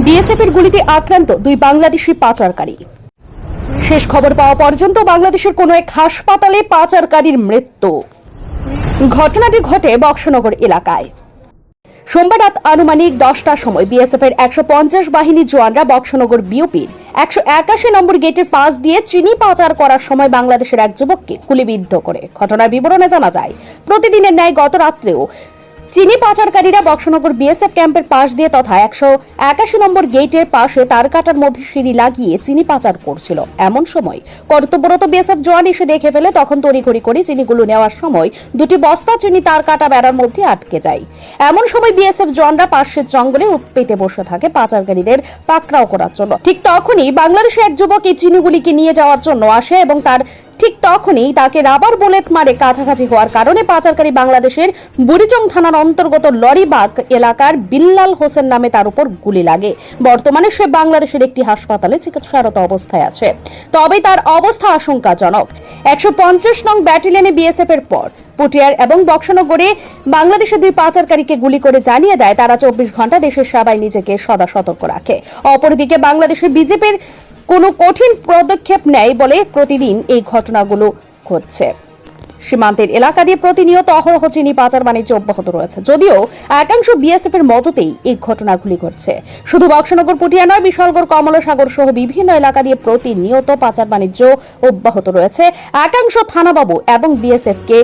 বিএসএফের গুলিতে আক্রান্ত দুই বাংলাদেশি পাচারকারী। শেষ খবর পাওয়া পর্যন্ত বাংলাদেশের কোনো এক হাসপাতালে পাচারকারীর মৃত্যু। ঘটনাটি ঘটে বক্সনগর এলাকায়। সোমবার রাত আনুমানিক 10টার সময় বিএসএফের 150 বাহিনী জওয়ানরা বক্সনগর বিওপির 181 নম্বর গেটের পাশ দিয়ে চিনি পাচার করার সময় বাংলাদেশের এক যুবককে গুলিবিদ্ধ করে। ঘটনার বিবরণে জানা যায়, প্রতিদিনের ন্যায় গত রাত্রেও চিনি পাচারকারীরা বক্সনগর বিএসএফ ক্যাম্পের পাশ দিয়ে তথা 181 নম্বর গেটের পাশে তার কাটার মধ্যে সিঁড়ি লাগিয়ে চিনি পাচার করছিল। এমন সময় কর্তব্যরত বিএসএফ জওয়ান এসে দেখে ফেলে। তখন তড়িঘড়ি করে চিনিগুলো নেওয়ার সময় দুটি বস্তা চিনি তার কাটা বেড়ার মধ্যে আটকে যায়। এমন সময় বিএসএফ জওয়ানরা পাশের জঙ্গলে উৎপেতে বসে থাকে পাচারকারীদের পাকড়াও করার জন্য। ঠিক তখনই বাংলাদেশের এক যুবক এই চিনিগুলিকে নিয়ে যাওয়ার জন্য আসে এবং ঠিক তখনই তাকে রাবার বুলেট মারে কাছাকাছি হওয়ার কারণে পাচারকারী বাংলাদেশের বুড়িচং থানার অন্তর্গত লরিবাগ এলাকার বিল্লাল হোসেন নামে তার উপর গুলি লাগে। বর্তমানে সে বাংলাদেশের একটি হাসপাতালে চিকিৎসারত অবস্থায় আছে, তবে তার অবস্থা আশঙ্কাজনক। 150 নং ব্যাটালিয়নে বিএসএফ এর পর পুটিয়ার এবং বক্সনগরে বাংলাদেশের দুই পাচারকারীকে গুলি করে জানিয়ে দেয় তারা 24 ঘন্টা দেশের সেবায় নিজেকে সদা সতর্ক রাখে। অপরদিকে বাংলাদেশের বিজেপির কোনো কঠিন পদক্ষেপ নেয় বলে প্রতিদিন এই ঘটনাগুলো ঘটছে। সীমান্তের এলাকা দিয়ে প্রতিনিয়ত অহরহ চিনি পাচার বাণিজ্য অব্যাহত রয়েছে, যদিও একাংশ বিএসএফ এর মদতেই এই ঘটনাগুলি ঘটছে। শুধু বক্সনগর পুটিয়া নয়, বিশালগড় কমলাসাগর সহ বিভিন্ন এলাকা দিয়ে প্রতিনিয়ত পাচার বাণিজ্য অব্যাহত রয়েছে একাংশ থানাবাবু এবং বিএসএফ কে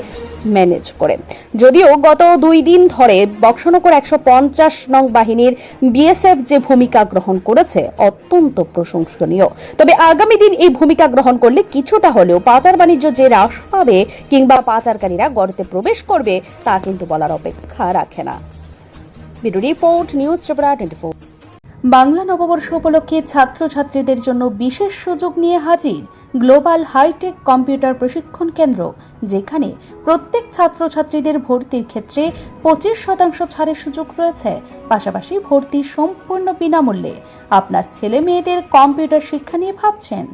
ম্যানেজ করে। যদিও গত 2 দিন ধরে বক্সনগর 150 নং বাহিনীর বিএসএফ যে ভূমিকা গ্রহণ করেছে অত্যন্ত প্রশংসনীয়, তবে আগামী দিন এই ভূমিকা গ্রহণ করলে কিছুটা হলেও পাচার বাণিজ্য যে হ্রাস পাবে কিংবা পাচারকারীরা গর্তে প্রবেশ করবে তা কিন্তু বলার অপেক্ষা রাখে না। Bureau report, news Tripura 24। Bangla নববর্ষ উপলক্ষে ছাত্রছাত্রীদের জন্য বিশেষ সুযোগ নিয়ে হাজির গ্লোবাল হাইটেক কম্পিউটার প্রশিক্ষণ কেন্দ্র, যেখানে প্রত্যেক ছাত্রছাত্রীদের ভর্তির ক্ষেত্রে 25% ছাড়ের সুযোগ রয়েছে। পাশাপাশি ভর্তি সম্পূর্ণ বিনামূল্যে। আপনার ছেলে মেয়েদের কম্পিউটার শিক্ষা নিয়ে ভাবছেন,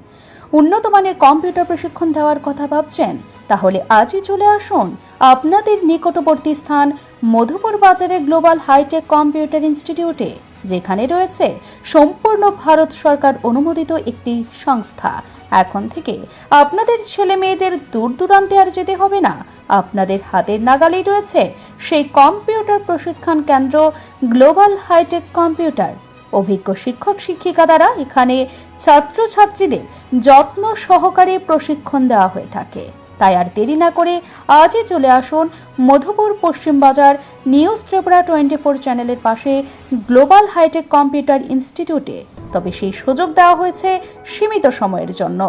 উন্নত মানের কম্পিউটার প্রশিক্ষণ দেওয়ার কথা ভাবছেন, তাহলে আজই চলে আসুন আপনাদের নিকটবর্তী স্থান মধুপুর বাজারে গ্লোবাল হাইটেক কম্পিউটার ইনস্টিটিউটে, যেখানে রয়েছে সম্পূর্ণ ভারত সরকার অনুমোদিত একটি সংস্থা। এখন থেকে আপনাদের ছেলে মেয়েদের দূর দূরান্তে আর যেতে হবে না, আপনাদের হাতের নাগালেই রয়েছে সেই কম্পিউটার প্রশিক্ষণ কেন্দ্র গ্লোবাল হাইটেক কম্পিউটার। অভিজ্ঞ শিক্ষক শিক্ষিকা দ্বারা এখানে ছাত্রছাত্রীদের যত্ন সহকারে প্রশিক্ষণ দেওয়া হয়ে থাকে। তাই আর দেরি না করে আজই চলে আসুন মধুপুর পশ্চিম বাজার নিউজ ত্রিপুরা 24 চ্যানেলের পাশে গ্লোবাল হাইটেক কম্পিউটার ইনস্টিটিউটে। তবে সেই সুযোগ দেওয়া হয়েছে সীমিত সময়ের জন্য।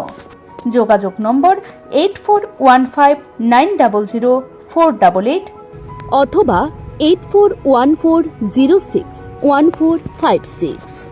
যোগাযোগ নম্বর 8415900488 অথবা 8414061456।